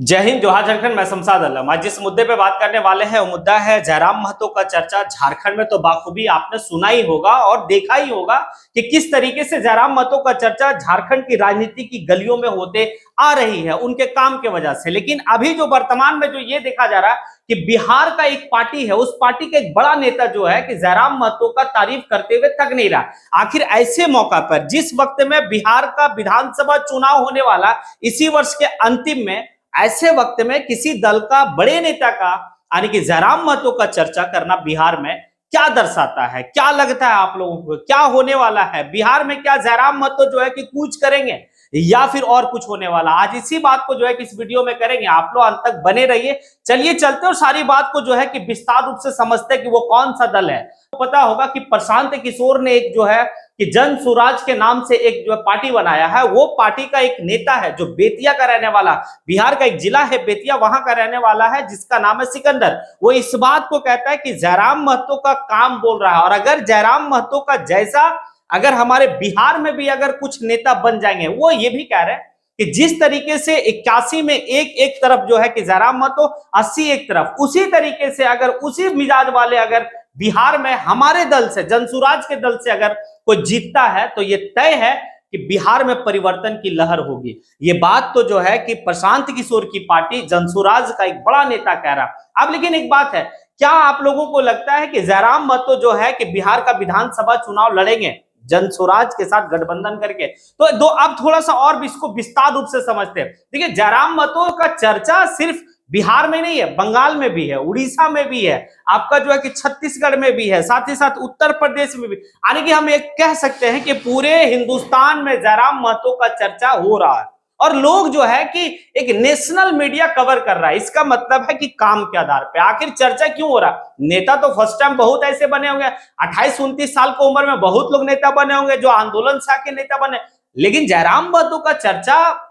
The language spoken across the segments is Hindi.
जय हिंद, जोहार झारखंड। मैं शमशाद आलम। आज जिस मुद्दे पे बात करने वाले हैं वो मुद्दा है जयराम महतो का चर्चा झारखंड में। तो बाखूबी आपने सुना ही होगा और देखा ही होगा कि किस तरीके से जयराम महतो का चर्चा झारखंड की राजनीति की गलियों में होते आ रही है उनके काम के वजह से। लेकिन अभी जो वर्तमान में जो ये देखा जा रहा है कि बिहार का एक पार्टी है, उस पार्टी का एक बड़ा नेता जो है कि जयराम महतो का तारीफ करते हुए थक नहीं रहा। आखिर ऐसे मौका पर जिस वक्त में बिहार का विधानसभा चुनाव होने वाला इसी वर्ष के अंतिम में, ऐसे वक्त में किसी दल का बड़े नेता का यानी कि जयराम महतो का चर्चा करना बिहार में क्या दर्शाता है? क्या लगता है आप लोगों को क्या होने वाला है बिहार में? क्या जयराम महतो जो है कि कूच करेंगे या फिर और कुछ होने वाला? आज इसी बात को जो है कि इस वीडियो में करेंगे। आप लोग अंत तक बने रहिए। चलिए चलते और सारी बात को जो है कि विस्तार रूप से समझते हैं कि वो कौन सा दल है। पता होगा कि प्रशांत किशोर ने एक जो है कि जन स्वराज के नाम से एक जो पार्टी बनाया है। वो पार्टी का एक नेता है जो बेतिया का रहने वाला, बिहार का एक जिला है बेतिया, वहां का रहने वाला है, जिसका नाम है सिकंदर। वो इस बात को कहता है कि जयराम महतो का काम बोल रहा है और अगर जयराम महतो का जैसा अगर हमारे बिहार में भी अगर कुछ नेता बन जाएंगे, वो ये भी कह रहे हैं कि जिस तरीके से 81 में एक तरफ जो है कि जयराम महतो, 80 एक तरफ, उसी तरीके से अगर उसी मिजाज वाले अगर बिहार में हमारे दल से, जनसुराज के दल से अगर कोई जीतता है तो ये तय है कि बिहार में परिवर्तन की लहर होगी। ये बात तो जो है कि प्रशांत किशोर की पार्टी जनसुराज का एक बड़ा नेता कह रहा। अब लेकिन एक बात है, क्या आप लोगों को लगता है कि जयराम महतो जो है कि बिहार का विधानसभा चुनाव लड़ेंगे जनसुराज के साथ गठबंधन करके? तो दो अब थोड़ा सा और इसको विस्तार रूप से समझते हैं। देखिए, जयराम महतो का चर्चा सिर्फ बिहार में नहीं है, बंगाल में भी है, उड़ीसा में भी है, आपका जो है कि छत्तीसगढ़ में भी है, साथ ही साथ उत्तर प्रदेश में भी। यानी कि हम एक कह सकते हैं कि पूरे हिंदुस्तान में जयराम महतो का चर्चा हो रहा है और लोग जो है कि एक नेशनल मीडिया कवर कर रहा है। इसका मतलब है कि काम के आधार पे आखिर चर्चा क्यों हो रहा? नेता तो फर्स्ट टाइम बहुत ऐसे बने होंगे, 28-29 साल की उम्र में बहुत लोग नेता बने होंगे जो आंदोलन से आके नेता बने, लेकिन जयराम महतो का चर्चा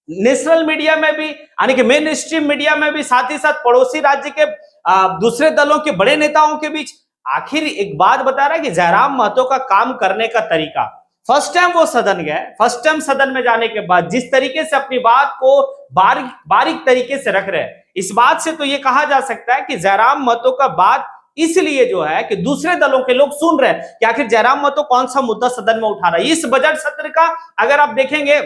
नेशनल मीडिया में भी यानी कि मेन स्ट्रीम मीडिया में भी, साथ ही साथ पड़ोसी राज्य के दूसरे दलों के बड़े नेताओं के बीच। आखिर एक बात बता रहा है कि जयराम महतो का काम करने का तरीका, फर्स्ट टाइम वो सदन गए, फर्स्ट टाइम सदन में जाने के बाद जिस तरीके से अपनी बात को बारीक बारीक तरीके से रख रहे हैं, इस बात से तो ये कहा जा सकता है कि जयराम महतो का बात इसलिए जो है कि दूसरे दलों के लोग सुन रहे हैं कि आखिर जयराम महतो कौन सा मुद्दा सदन में उठा रहा है। इस बजट सत्र का अगर आप देखेंगे,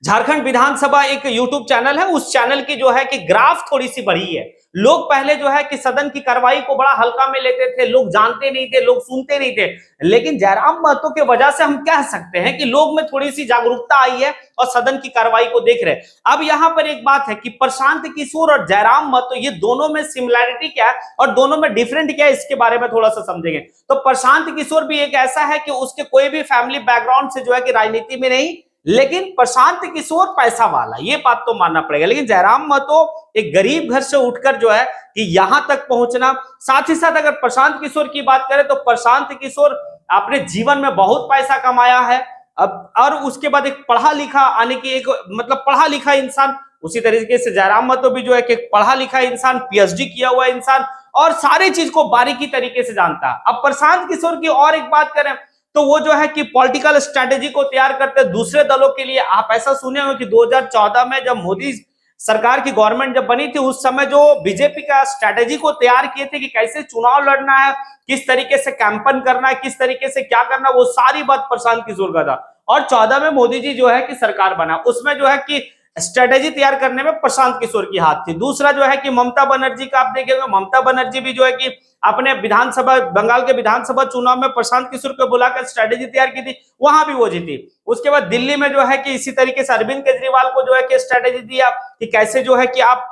झारखंड विधानसभा एक यूट्यूब चैनल है, उस चैनल की जो है कि ग्राफ थोड़ी सी बढ़ी है। लोग पहले जो है कि सदन की कार्रवाई को बड़ा हल्का में लेते थे, लोग जानते नहीं थे, लोग सुनते नहीं थे, लेकिन जयराम महतो के वजह से हम कह सकते हैं कि लोग में थोड़ी सी जागरूकता आई है और सदन की कार्रवाई को देख रहे हैं। अब यहां पर एक बात है कि प्रशांत किशोर और जयराम महतो, ये दोनों में सिमिलैरिटी क्या है और दोनों में डिफरेंट क्या है, इसके बारे में थोड़ा सा समझेंगे। तो प्रशांत किशोर भी एक ऐसा है कि उसके कोई भी फैमिली बैकग्राउंड से जो है कि राजनीति में नहीं, लेकिन प्रशांत किशोर पैसा वाला, ये बात तो मानना पड़ेगा। लेकिन जयराम महतो एक गरीब घर से उठकर जो है कि यहां तक पहुंचना, साथ ही साथ अगर प्रशांत किशोर की बात करें तो प्रशांत किशोर अपने जीवन में बहुत पैसा कमाया है। अब और उसके बाद एक पढ़ा लिखा यानी कि एक मतलब पढ़ा लिखा इंसान, उसी तरीके से जयराम महतो भी जो है कि पढ़ा लिखा इंसान, पीएचडी किया हुआ इंसान और सारी चीज को बारीकी तरीके से जानता है। अब प्रशांत किशोर की और एक बात करें तो वो जो है कि पॉलिटिकल स्ट्रेटेजी को तैयार करते दूसरे दलों के लिए। आप ऐसा सुने हो कि 2014 में जब मोदी सरकार की गवर्नमेंट जब बनी थी, उस समय जो बीजेपी का स्ट्रेटेजी को तैयार किए थे कि कैसे चुनाव लड़ना है, किस तरीके से कैंपेन करना है, किस तरीके से क्या करना, वो सारी बात प्रशांत किशोर का था। और 14 में मोदी जी जो है कि सरकार बना, उसमें जो है कि स्ट्रेटेजी तैयार करने में प्रशांत किशोर की हाथ थी। दूसरा जो है कि ममता बनर्जी का आप देखेंगे, ममता बनर्जी भी जो है कि अपने विधानसभा, बंगाल के विधानसभा चुनाव में प्रशांत किशोर को बुलाकर स्ट्रेटेजी तैयार की थी, वहां भी वो जीती। उसके बाद दिल्ली में जो है कि इसी तरीके से अरविंद केजरीवाल को जो है कि स्ट्रेटेजी दिया कि कैसे जो है कि आप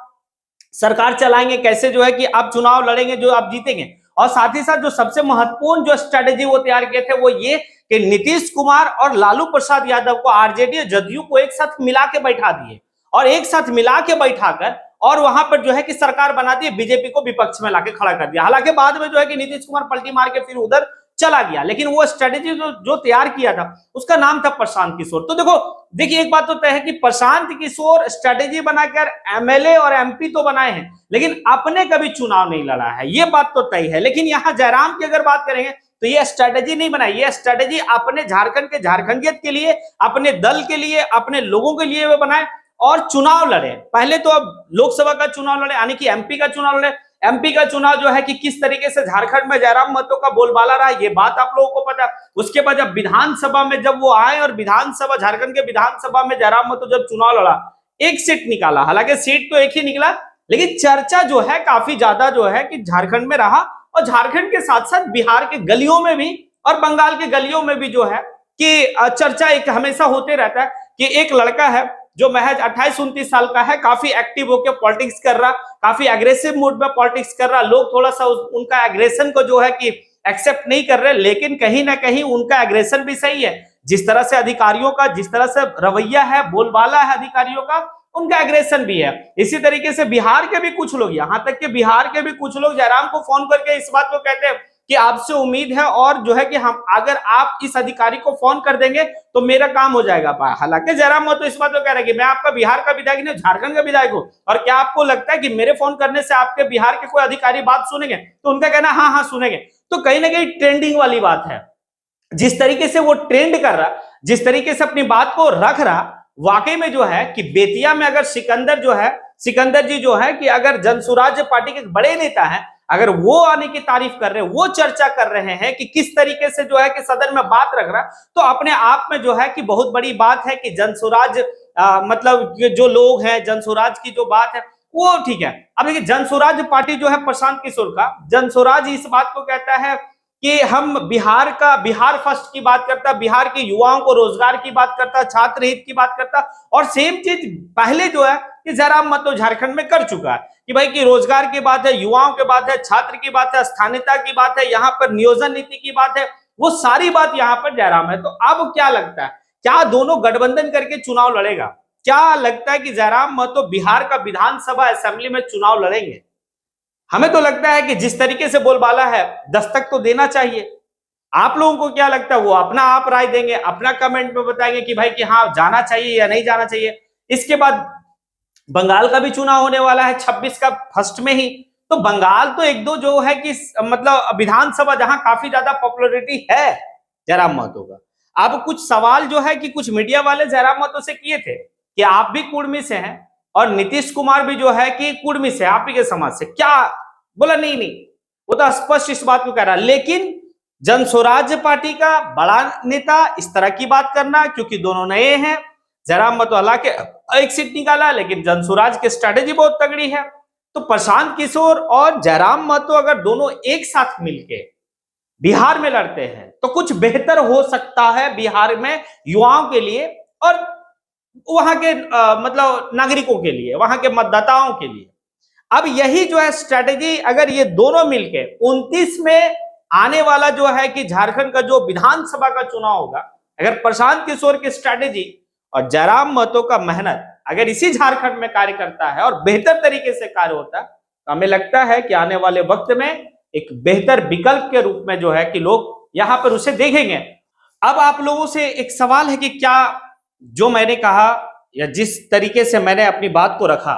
सरकार चलाएंगे, कैसे जो है कि आप चुनाव लड़ेंगे जो आप जीतेंगे। और साथ ही साथ जो सबसे महत्वपूर्ण जो स्ट्रेटेजी वो तैयार किए थे वो ये कि नीतीश कुमार और लालू प्रसाद यादव को, आरजेडी और जदयू को एक साथ मिला के बैठा दिए और एक साथ मिला के बैठाकर और वहां पर जो है कि सरकार बना दी, बीजेपी को विपक्ष में लाके खड़ा कर दिया। हालांकि बाद में जो है कि नीतीश कुमार पलटी मार के फिर उधर चला गया, लेकिन वो स्ट्रेटेजी जो तैयार किया था उसका नाम था प्रशांत किशोर। तो देखिए एक बात तो तय है कि प्रशांत किशोर स्ट्रेटेजी बनाकर एमएलए और एमपी तो बनाए हैं, लेकिन अपने कभी चुनाव नहीं लड़ा है, ये बात तो तय है। लेकिन यहाँ जयराम की अगर बात करेंगे तो ये स्ट्रेटेजी नहीं बनाई, ये स्ट्रेटेजी अपने झारखंड के झारखंडियत के लिए, अपने दल के लिए, अपने लोगों के लिए वो बनाए और चुनाव लड़े। पहले तो अब लोकसभा का चुनाव लड़े, यानी कि एमपी का चुनाव लड़े। एमपी का चुनाव जो है कि किस तरीके से झारखंड में जयराम महतो का बोलबाला रहा, ये बात आप लोगों को पता। उसके बाद जब विधानसभा में जब वो आए और विधानसभा, झारखंड के विधानसभा में जयराम महतो जब चुनाव लड़ा, एक सीट निकाला, हालांकि सीट तो एक ही निकला, लेकिन चर्चा जो है काफी ज्यादा जो है कि झारखंड में रहा, और झारखंड के साथ साथ बिहार के गलियों में भी और बंगाल के गलियों में भी जो है कि चर्चा एक हमेशा होते रहता है कि एक लड़का है जो महज 28-29 साल का है, काफी एक्टिव होकर पॉलिटिक्स कर रहा, काफी एग्रेसिव मूड में पॉलिटिक्स कर रहा। लोग थोड़ा सा उनका एग्रेशन को जो है कि एक्सेप्ट नहीं कर रहे, लेकिन कहीं ना कहीं उनका एग्रेशन भी सही है। जिस तरह से अधिकारियों का, जिस तरह से रवैया है, बोलबाला है अधिकारियों का, उनका एग्रेशन भी है। इसी तरीके से बिहार के भी कुछ लोग, यहां तक कि बिहार के भी कुछ लोग जयराम को फोन करके इस बात को कहते हैं कि आपसे उम्मीद है और जो है कि हम, अगर आप इस अधिकारी को फोन कर देंगे तो मेरा काम हो जाएगा। हालांकि जयराम महतो इस बात को कह रहे हैं कि मैं आपका बिहार का विधायक नहीं, झारखंड का विधायक हूं, और क्या आपको लगता है कि मेरे फोन करने से आपके बिहार के कोई अधिकारी बात सुनेंगे? तो उनका कहना हाँ हाँ सुनेंगे। तो कहीं ना कहीं ट्रेंडिंग वाली बात है। जिस तरीके से वो ट्रेंड कर रहा, जिस तरीके से अपनी बात को रख रहा, वाकई में जो है कि बेतिया में अगर सिकंदर जी जो है कि अगर जनसुराज पार्टी के बड़े नेता हैं, अगर वो आने की तारीफ कर रहे हैं, वो चर्चा कर रहे हैं कि किस तरीके से जो है कि सदन में बात रख रहा, तो अपने आप में जो है कि बहुत बड़ी बात है कि जनसुराज मतलब जो लोग हैं, जनसुराज की जो बात है वो ठीक है। अब देखिए जनसुराज पार्टी जो है प्रशांत किशोर का, जनसुराज इस बात को कहता है कि हम बिहार फर्स्ट की बात करता, बिहार के युवाओं को रोजगार की बात करता, छात्र हित की बात करता, और सेम चीज पहले जो है कि जयराम महतो झारखंड में कर चुका है कि भाई कि रोजगार की बात है, युवाओं की बात है, छात्र की बात है, स्थानीयता की बात है, यहाँ पर नियोजन नीति की बात है, वो सारी बात यहाँ पर जयराम है। तो अब क्या लगता है, क्या दोनों गठबंधन करके चुनाव लड़ेगा? क्या लगता है कि जयराम महतो बिहार का विधानसभा असेंबली में चुनाव लड़ेंगे? हमें तो लगता है कि जिस तरीके से बोलबाला है, दस्तक तो देना चाहिए। आप लोगों को क्या लगता है? वो अपना आप राय देंगे, अपना कमेंट में बताएंगे कि भाई कि हाँ जाना चाहिए या नहीं जाना चाहिए। इसके बाद बंगाल का भी चुनाव होने वाला है 26 का फर्स्ट में ही। तो बंगाल तो एक दो जो है कि मतलब विधानसभा जहां काफी ज्यादा पॉपुलैरिटी है जयराम महतो का। अब कुछ सवाल जो है कि कुछ मीडिया वाले जयराम महतो से किए थे कि आप भी कुर्मी से हैं और नीतीश कुमार भी जो है कि कुर्मी से, आप ही के समाज से, क्या बोला? नहीं नहीं, वो तो स्पष्ट इस बात को कह रहा। लेकिन जनस्वराज पार्टी का बड़ा नेता इस तरह की बात करना, क्योंकि दोनों नए हैं, जयराम महतो हालांकि एक सीट निकाला, लेकिन जनस्वराज की स्ट्रेटेजी बहुत तगड़ी है। तो प्रशांत किशोर और जयराम महतो अगर दोनों एक साथ मिलके बिहार में लड़ते हैं तो कुछ बेहतर हो सकता है बिहार में युवाओं के लिए और वहां के मतलब नागरिकों के लिए, वहां के मतदाताओं के लिए। अब यही जो है स्ट्रेटेजी अगर ये दोनों मिलके 29 में आने वाला जो है कि झारखंड का जो विधानसभा का चुनाव होगा, अगर प्रशांत किशोर की स्ट्रेटेजी और जयराम महतो का मेहनत अगर इसी झारखंड में कार्य करता है और बेहतर तरीके से कार्य होता है, तो हमें लगता है कि आने वाले वक्त में एक बेहतर विकल्प के रूप में जो है कि लोग यहां पर उसे देखेंगे। अब आप लोगों से एक सवाल है कि क्या जो मैंने कहा या जिस तरीके से मैंने अपनी बात को रखा,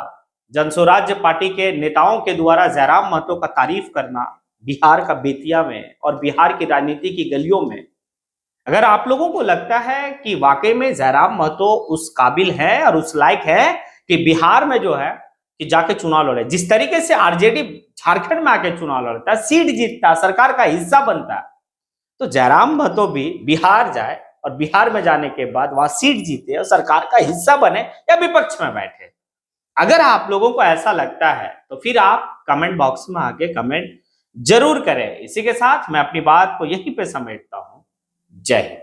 जनस्वराज पार्टी के नेताओं के द्वारा जयराम महतो का तारीफ करना बिहार का बेतिया में और बिहार की राजनीति की गलियों में, अगर आप लोगों को लगता है कि वाकई में जयराम महतो उस काबिल है और उस लायक है कि बिहार में जो है कि जाके चुनाव लड़े, जिस तरीके से आरजेडी झारखंड में आके चुनाव लड़ता है, सीट जीतता है, सरकार का हिस्सा बनता है, तो जयराम महतो भी बिहार जाए और बिहार में जाने के बाद वहां सीट जीते और सरकार का हिस्सा बने या विपक्ष में बैठे। अगर आप लोगों को ऐसा लगता है तो फिर आप कमेंट बॉक्स में आके कमेंट जरूर करें। इसी के साथ मैं अपनी बात को यहीं पे समेटता हूं। जय हिंद।